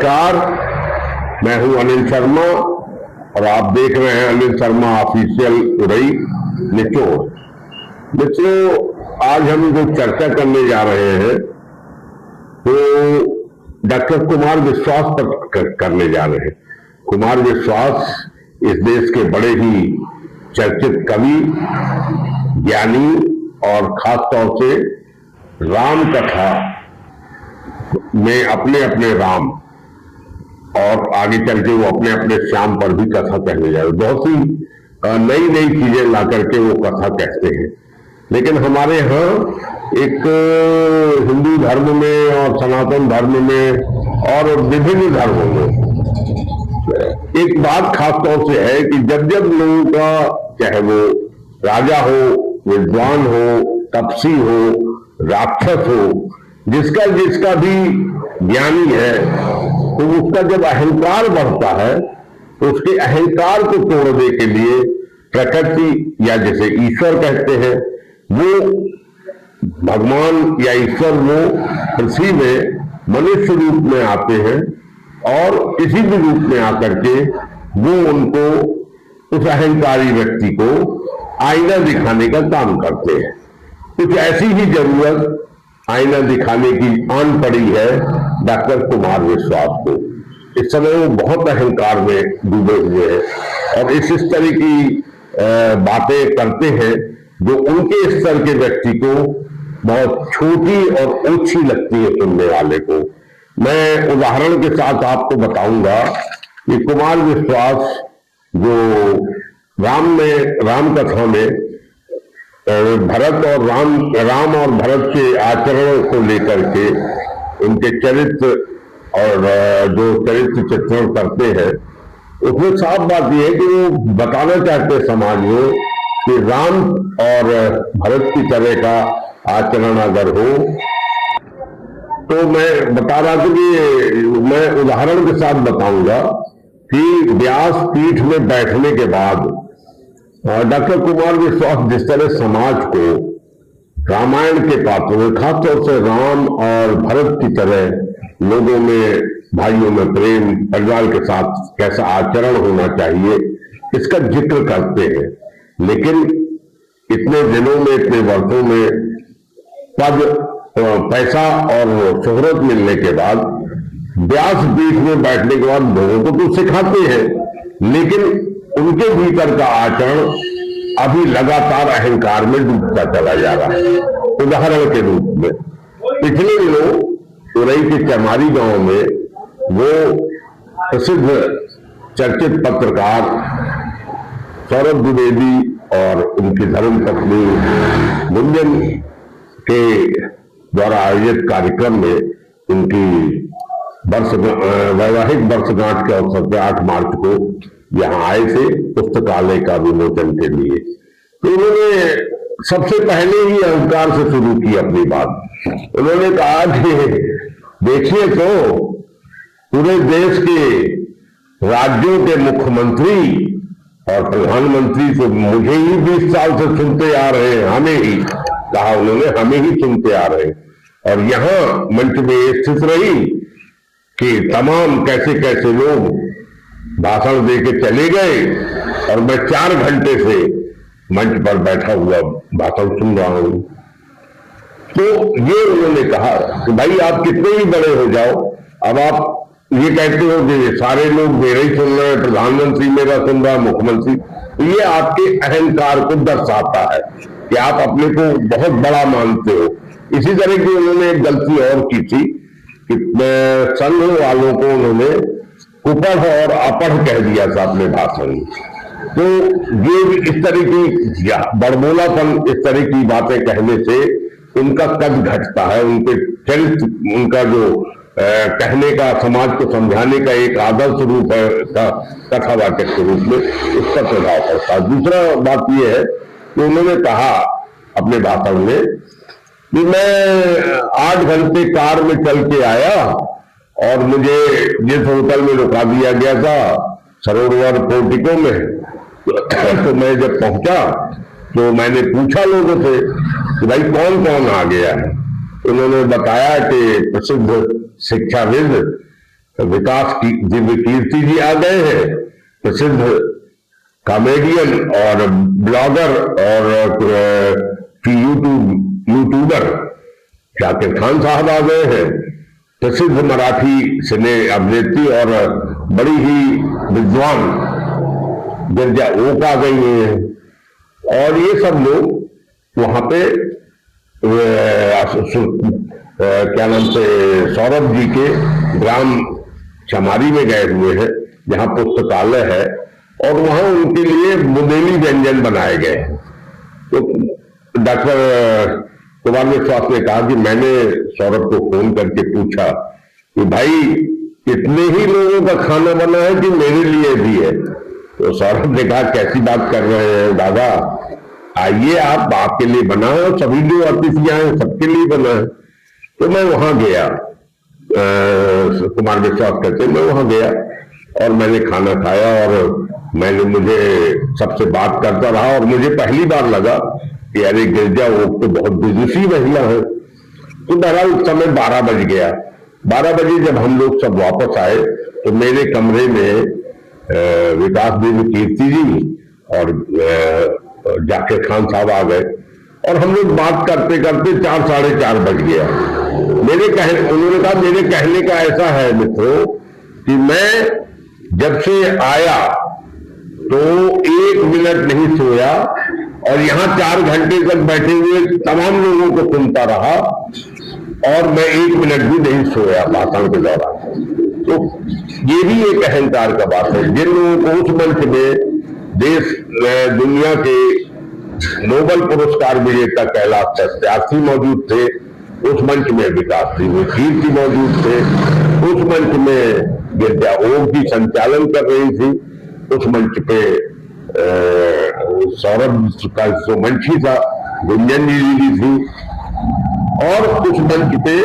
नमस्कार, मैं हूं अनिल शर्मा और आप देख रहे हैं अनिल शर्मा ऑफिशियल उरई निचोड़। मित्रों, आज हम जो चर्चा करने जा रहे हैं तो डॉक्टर कुमार विश्वास पर करने जा रहे हैं। कुमार विश्वास इस देश के बड़े ही चर्चित कवि, ज्ञानी और खास तौर से राम कथा में अपने अपने राम और आगे चल के वो अपने अपने श्याम पर भी कथा कहने जा रहे। बहुत सी नई नई चीजें ला करके वो कथा कहते हैं। लेकिन हमारे यहाँ एक हिंदू धर्म में और सनातन धर्म में और विभिन्न धर्मों में एक बात खास तौर से है कि जब जब लोगों का, चाहे वो राजा हो, विद्वान हो, तपसी हो, राक्षस हो, जिसका जिसका भी ज्ञानी है, तो उसका जब अहंकार बढ़ता है तो उसके अहंकार को तोड़ने के लिए प्रकृति या जैसे ईश्वर कहते हैं, वो भगवान या ईश्वर वो पृथ्वी में मनुष्य रूप में आते हैं और किसी भी रूप में आकर के वो उनको, उस अहंकारी व्यक्ति को आईना दिखाने का काम करते हैं। कुछ ऐसी ही जरूरत आईना दिखाने की आन पड़ी है डॉक्टर कुमार विश्वास को। इस समय वो बहुत अहंकार में डूबे हुए हैं और इस तरह की बातें करते हैं जो उनके स्तर के व्यक्ति को बहुत छोटी और ऊंची लगती है सुनने वाले को। मैं उदाहरण के साथ आपको बताऊंगा कि कुमार विश्वास जो राम कथा में भरत और राम और भरत के आचरणों को लेकर के उनके चरित्र और जो चरित्र चित्रण करते हैं, उसमें साफ बात यह है कि वो बताना चाहते हैं समाज में कि राम और भरत की तरह का आचरण अगर हो, तो मैं बता रहा था कि मैं उदाहरण के साथ बताऊंगा कि व्यास पीठ में बैठने के बाद डॉक्टर कुमार विश्वास जिस तरह समाज को रामायण के पात्रों में, खासतौर से राम और भरत की तरह लोगों में, भाइयों में प्रेम, परिवार के साथ कैसा आचरण होना चाहिए, इसका जिक्र करते हैं। लेकिन इतने दिनों में, इतने वर्षों में पद, पैसा और शोहरत मिलने के बाद व्यास पीठ में बैठने के बाद लोगों को तो सिखाते हैं, लेकिन उनके भीतर का आचरण अभी लगातार अहंकार में डूबता चला जा रहा है। उदाहरण के रूप में पिछले दिनों उरई के चमारी गांव में वो प्रसिद्ध चर्चित पत्रकार सौरभ द्विवेदी और उनकी धर्मपत्नी गुंजन के द्वारा आयोजित कार्यक्रम में उनकी वैवाहिक वर्षगांठ के अवसर पर 8 मार्च को यहाँ आए थे पुस्तकालय का विमोचन के लिए। तो उन्होंने सबसे पहले ही अहंकार से शुरू की अपनी बात। उन्होंने कहा कि देखिए, तो पूरे देश के राज्यों के मुख्यमंत्री और प्रधानमंत्री तो मुझे ही 20 साल से सुनते आ रहे हैं, हमें ही कहा उन्होंने, हमें ही सुनते आ रहे हैं। और यहाँ मंच में स्थित रही कि तमाम कैसे कैसे लोग भाषण दे के चले गए और मैं 4 घंटे से मंच पर बैठा हुआ भाषण सुन रहा हूं। तो ये उन्होंने कहा कि भाई आप कितने ही बड़े हो जाओ, अब आप ये कहते हो कि सारे लोग मेरे ही सुन रहे हैं, प्रधानमंत्री मेरा सुन रहा है, मुख्यमंत्री, तो ये आपके अहंकार को दर्शाता है कि आप अपने को बहुत बड़ा मानते हो। इसी तरह की उन्होंने एक गलती और की थी कि संघ वालों को उन्होंने कुपढ़ और अपढ़ कह दिया था अपने भाषण में। तो ये भी इस तरह की बड़बोलापन, इस तरह की बातें कहने से उनका कद घटता है, उनके चरित्र, उनका जो कहने का, समाज को समझाने का एक आदर्श रूप है कथावाचक के रूप में, उसका प्रभाव पड़ता है। दूसरा बात यह है कि उन्होंने कहा अपने भाषण में कि मैं 8 घंटे कार में चल के आया और मुझे जिस होटल में रुका दिया गया था सरोवर पोर्टिको में, तो मैं जब पहुंचा तो मैंने पूछा लोगों से कि भाई कौन कौन आ गया है। उन्होंने बताया कि प्रसिद्ध शिक्षाविद विकास की दिव्य कीर्ति जी आ गए हैं, प्रसिद्ध कॉमेडियन और ब्लॉगर और यूट्यूबर जाकिर खान साहब आ गए हैं, प्रसिद्ध मराठी सिने अभिनेत्री और बड़ी ही विद्वान गिरजा ओक आ गई हैं। और ये सब लोग वहां पे क्या नाम से सौरभ जी के ग्राम चमारी में गए हुए हैं, जहां पुस्तकालय है, और वहां उनके लिए बुंदेली व्यंजन बनाए गए हैं। तो डॉक्टर कुमार विश्वास ने कहा कि मैंने सौरभ को फोन करके पूछा कि भाई इतने ही लोगों का खाना बना है कि मेरे लिए भी है? तो सौरभ ने कहा कैसी बात कर रहे हैं दादा, आइए आप आपके लिए बना है, सभी जो अतिथि आए सबके लिए बना है। तो मैं वहां गया, कुमार विश्वास कहते मैं वहां गया और मैंने खाना खाया और मुझे सबसे बात करता रहा और मुझे पहली बार लगा कि अरे गिरजा ओक तो बहुत विदुषी महिला है। तो बहरहाल उस समय 12 बज गया। 12 बजे जब हम लोग सब वापस आए तो मेरे कमरे में विकास देवी कीर्ति जी और जाकिर खान साहब आ गए और हम लोग बात करते करते 4 साढ़े 4 बज गया। उन्होंने कहा मेरे कहने का ऐसा है मित्रों कि मैं जब से आया तो 1 मिनट नहीं सोया और यहाँ 4 घंटे तक बैठे हुए तमाम लोगों को सुनता रहा और मैं 1 मिनट भी नहीं सोया भाषण के दौरान। तो ये भी एक अहंकार का बात है। जिन लोगों को उस मंच में देश दुनिया के नोबेल पुरस्कार विजेता कैलाश सत्यार्थी मौजूद थे, उस मंच में विकास देवी कीर्ति मौजूद थे, उस मंच में गिरजा ओक भी संचालन कर रही थी, उस मंच पे सौरभ का जो मंच ही था गुंजन जी थी, और उस मंच पे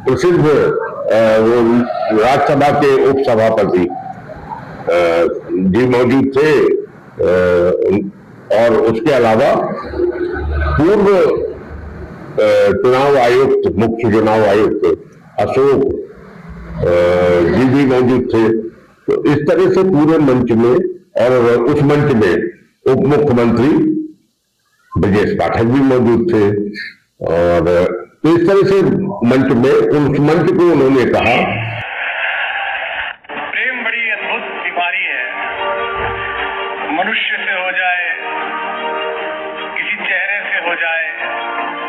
प्रसिद्ध वो राज्यसभा के उपसभापति जी मौजूद थे, और उसके अलावा पूर्व चुनाव आयुक्त, मुख्य चुनाव आयुक्त अशोक जी भी मौजूद थे। तो इस तरह से पूरे मंच में, और उस मंच में उप मुख्यमंत्री ब्रजेश पाठक भी मौजूद थे, और तो इस तरह से मंच में उस मंच को उन्होंने कहा प्रेम बड़ी अद्भुत बीमारी है, मनुष्य से हो जाए, किसी चेहरे से हो जाए,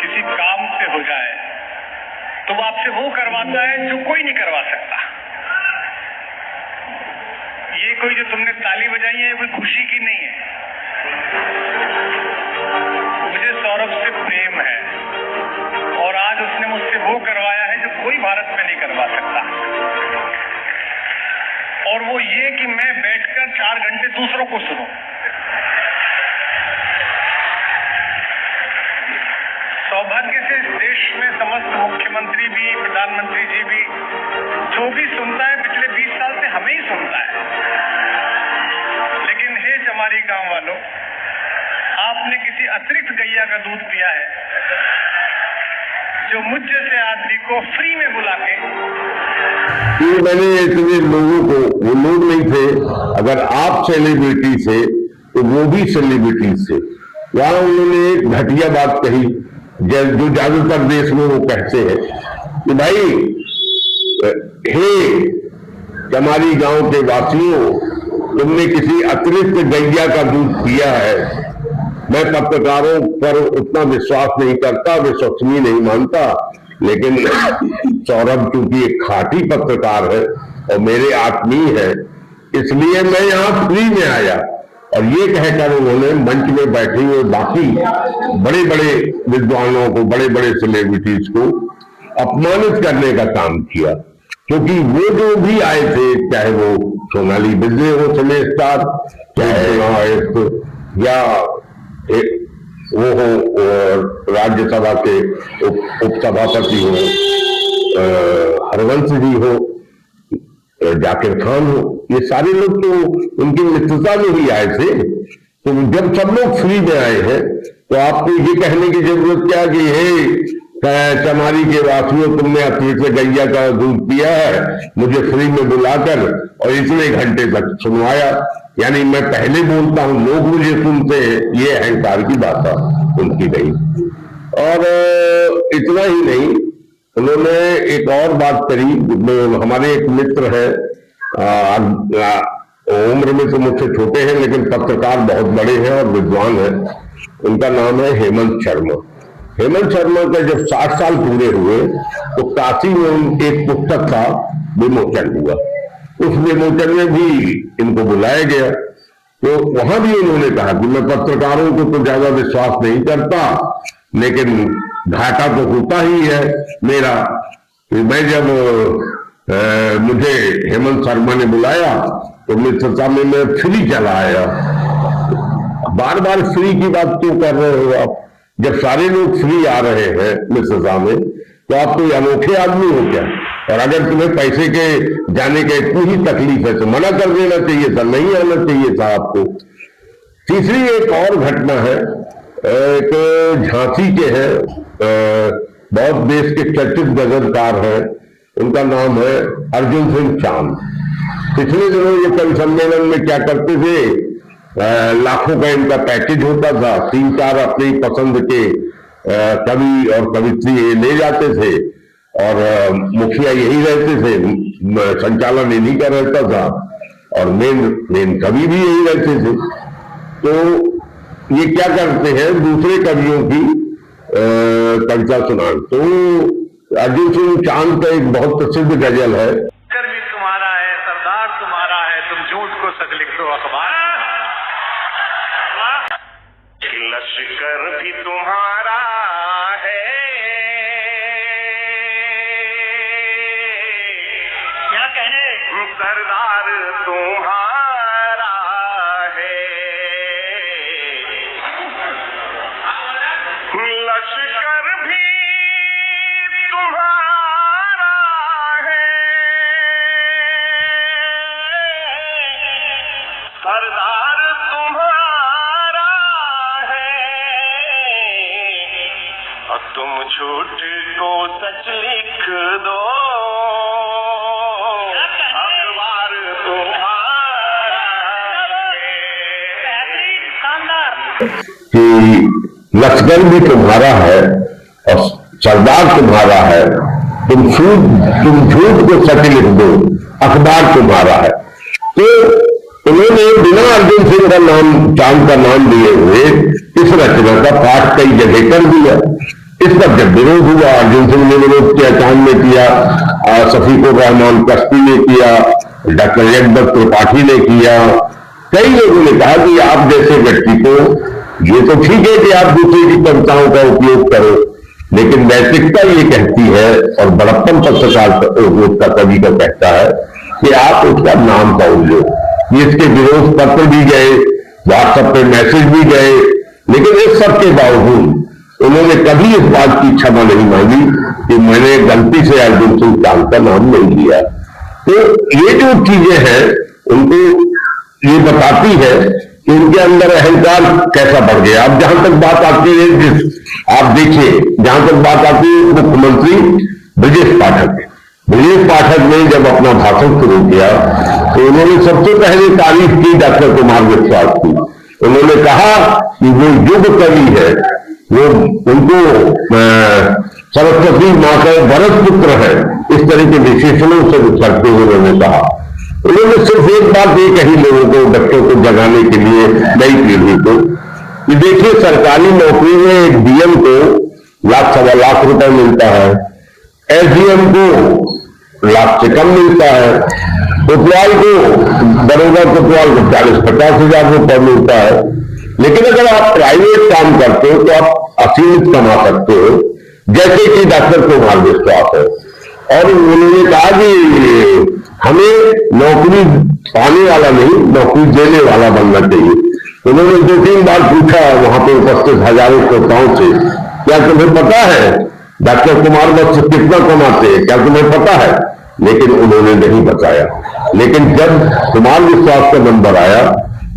किसी काम से हो जाए, तो वो आपसे वो करवाता है जो कोई नहीं करवा सकता। ये कोई जो तुमने ताली बजाई है, कोई खुशी की नहीं है। मुझे सौरभ से प्रेम है और आज उसने मुझसे वो करवाया है जो कोई भारत में नहीं करवा सकता, और वो ये कि मैं बैठकर 4 घंटे दूसरों को सुनूं। सौभाग्य से इस देश में समस्त मुख्यमंत्री भी, प्रधानमंत्री जी भी, जो भी सुनता है पिछले 20 साल से हमें ही सुनता है। लेकिन हे चमारी गांव वालों, आपने किसी अतिरिक्त गैया का दूध पिया है जो मुझ जैसे आदमी को फ्री में बुला के। ये मैंने इतने लोगों को, वो लोग नहीं थे, अगर आप सेलिब्रिटी थे तो वो भी सेलिब्रिटी थे। वहां उन्होंने एक घटिया बात कही जो ज्यादातर देश में वो कहते हैं कि भाई हे चमारी गांव के वासियों, तुमने किसी अतिरिक्त गैया का दूध पिया है। मैं पत्रकारों पर उतना विश्वास नहीं करता, विश्वसनीय नहीं मानता, लेकिन सौरभ चूंकि एक खाटी पत्रकार है और मेरे आत्मीय है, इसलिए मैं यहाँ फ्री में आया। और ये कहकर उन्होंने मंच में बैठे हुए बाकी बड़े बड़े विद्वानों को, बड़े बड़े सेलिब्रिटीज को अपमानित करने का काम किया, क्योंकि वो जो भी आए थे, चाहे वो सोनाली बिजली हो सिने स्टार, चाहे आयुक्त या वो हो राज्यसभा के उपसभापति हो हरवंश जी हो, जाकिर खान हो, ये सारे लोग तो उनकी मित्रता में ही आए थे। तो जब सब लोग फ्री में आए हैं तो आपको ये कहने की जरूरत क्या कि हे चमारी के वासियों, तुमने अतिरिक्त से गैया का दूध पिया है, मुझे फ्री में बुलाकर और इतने घंटे तक सुनवाया। यानी मैं पहले बोलता हूं, लोग मुझे सुनते हैं, ये अहंकार की बात उनकी नहीं। और इतना ही नहीं, उन्होंने एक और बात करी। हमारे एक मित्र है, उम्र में तो मुझसे छोटे हैं लेकिन पत्रकार बहुत बड़े हैं और विद्वान हैं। उनका नाम है हेमंत शर्मा। हेमंत शर्मा का जब 60 साल पूरे हुए तो काशी में एक पुस्तक का विमोचन हुआ। उस विमोचन में भी इनको बुलाया गया, तो वहां भी उन्होंने कहा कि मैं पत्रकारों को तो ज्यादा विश्वास नहीं करता, लेकिन घाटा तो होता ही है मेरा। मैं जब मुझे हेमंत शर्मा ने बुलाया तो मित्रता में मैं फ्री चला आया। बार बार फ्री की बात क्यों कर रहे हो आप? जब सारे लोग फ्री आ रहे हैं मित्रता में, तो आप कोई अनोखे आदमी हो क्या? और अगर तुम्हें पैसे के जाने का इतनी ही तकलीफ है तो मना कर देना चाहिए था, नहीं आना चाहिए था आपको। तीसरी एक और घटना है, एक झांसी के हैं, बहुत देश के चर्चित गजलकार हैं, उनका नाम है अर्जुन सिंह चांद। पिछले दिनों ये कवि सम्मेलन में क्या करते थे, लाखों का इनका पैकेज होता था, 3-4 अपनी पसंद के कवि और कवित्री ले जाते थे और मुखिया यही रहते थे, संचालन इन्हीं का रहता था और मेन कवि भी यही रहते थे। तो ये क्या करते हैं, दूसरे कवियों की कविता सुना। तो अर्जुन सिंह चांद का एक बहुत प्रसिद्ध गजल है, लश्कर भी तुम्हारा है, सरदार तुम्हारा है, तुम झूठ को सच लिख दो अखबार। लश्कर भी तुम्हारा है, क्या कहने, सरदार तुम्हारा है। लश्कर भी तुम्हारा है, सरदार तुम्हारा है, और तुम झूठ को सच लिख दो अखबार तुम्हारा है। कि लश्कर भी तुम्हारा है और सरदार तुम्हारा है, तुम झूठ को सच लिख दो अखबार तुम्हारा है। तो उन्होंने बिना अर्जुन सिंह का नाम, चांद का नाम लिए हुए इस रचना का पाठ कई जगह कर दिया। इस पर जब विरोध हुआ, अर्जुन सिंह ने विरोध किया, चांद ने किया, शफीकुर रहमान कश्ती ने किया, डॉक्टर जगदत्त त्रिपाठी ने किया, कई लोगों ने कहा कि आप जैसे व्यक्ति को, ये तो ठीक है कि आप दूसरे की कविताओं का उपयोग करो, लेकिन नैतिकता ये कहती है और बड़प्पन पत्रकार का कवि का कहता है कि आप उसका नाम का उल्लेख। इसके विरोध पत्र भी गए, व्हाट्सएप पे मैसेज भी गए, लेकिन इस सब के बावजूद उन्होंने कभी इस बात की क्षमा नहीं मांगी कि मैंने गलती से अर्जुन सिंह चांद का नाम नहीं लिया। तो ये जो चीजें हैं उनको ये बताती है कि उनके अंदर अहंकार कैसा बढ़ गया। अब जहां तक बात आती है, आप देखिए, जहां तक बात आती है मुख्यमंत्री ब्रजेश पाठक ने जब अपना भाषण शुरू किया तो उन्होंने सबसे पहले तारीफ की डॉक्टर कुमार विश्वास की। उन्होंने कहा कि वो युग कवि है, वो उनको सरस्वती मां का भरत पुत्र है, इस तरह के विशेषणों से करते हुए उन्होंने कहा। उन्होंने सिर्फ एक बात ये कही लोगों को, बच्चों को जगाने के लिए, नई पीढ़ी को, कि देखिए सरकारी नौकरी में एक डीएम को 1.25 लाख रुपए मिलता है, एसडीएम को लाख से कम मिलता है, कोतवाल को, दरोगा कोतवाल को 40-50 हजार रुपए मिलता है। लेकिन अगर आप प्राइवेट काम करते हो तो आप असीमित कमा सकते हो, जैसे कि डॉक्टर कुमार विश्वास है। और उन्होंने कहा कि हमें नौकरी पाने वाला नहीं, नौकरी देने वाला बनना चाहिए। उन्होंने 2-3 बार पूछा वहां पर उपस्थित हजारों श्रोताओं से, क्या तुम्हें पता है डॉक्टर कुमार बख्श कितना कमाते हैं, क्या तुम्हें पता है? लेकिन उन्होंने नहीं बताया। लेकिन जब कुमार विश्वास का नंबर आया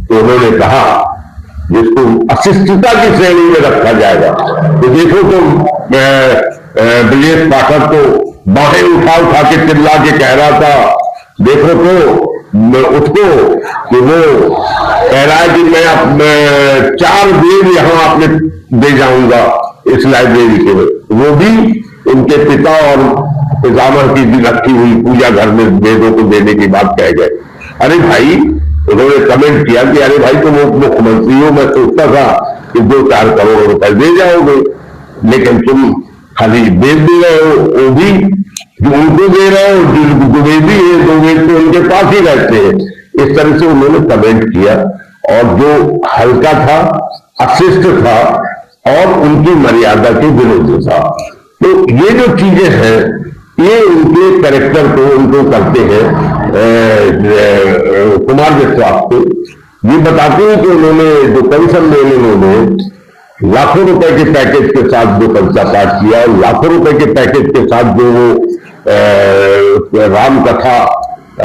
तो उन्होंने कहा, जिसको अशिष्टता की श्रेणी में रखा जाएगा, तो देखो तो ब्रजेश पाठक को बाहें उठा उठा के चिल्ला के कह रहा था, देखो तो उसको कि वो कह रहा है कि मैं 4 वेद यहाँ आपने दे जाऊंगा इस लाइब्रेरी के, वो भी उनके पिता और पितामह की भी रखी हुई पूजा घर में वेदों को देने की बात कह गए। अरे भाई, उन्होंने कमेंट किया कि अरे भाई तुम मुख्यमंत्री हो, मैं सोचता था कि 2-4 करोड़ रुपए दे जाओगे, लेकिन तुम खाली वेद दे रहे हो, वो भी जो उनको दे रहे हो, जो वेदी है 2 वेद तो उनके पास ही रहते हैं। इस तरह से उन्होंने कमेंट किया और जो हल्का था, अशिष्ट था और उनकी मर्यादा के विरुद्ध था। तो ये जो चीजें हैं, ये उनके कैरेक्टर को उनको करते हैं कुमार विश्वास को। ये बताते हैं कि उन्होंने जो कवि सम्मेलन उन्होंने लाखों रुपए के पैकेज के साथ जो कविता पाठ किया, लाखों रुपए के पैकेज के साथ जो वो राम कथा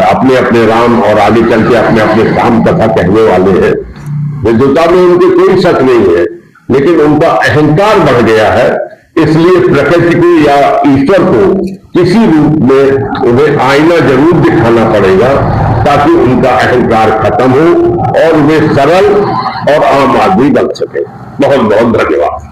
अपने अपने राम और आगे चल के अपने अपने राम कथा कहने वाले हैं, विद्वता में उनके कोई शक नहीं है, लेकिन उनका अहंकार बढ़ गया है। इसलिए प्रकृति को या ईश्वर को किसी रूप में उन्हें आईना जरूर दिखाना पड़ेगा ताकि उनका अहंकार खत्म हो और वे सरल और आम आदमी बन सके। बहुत बहुत धन्यवाद।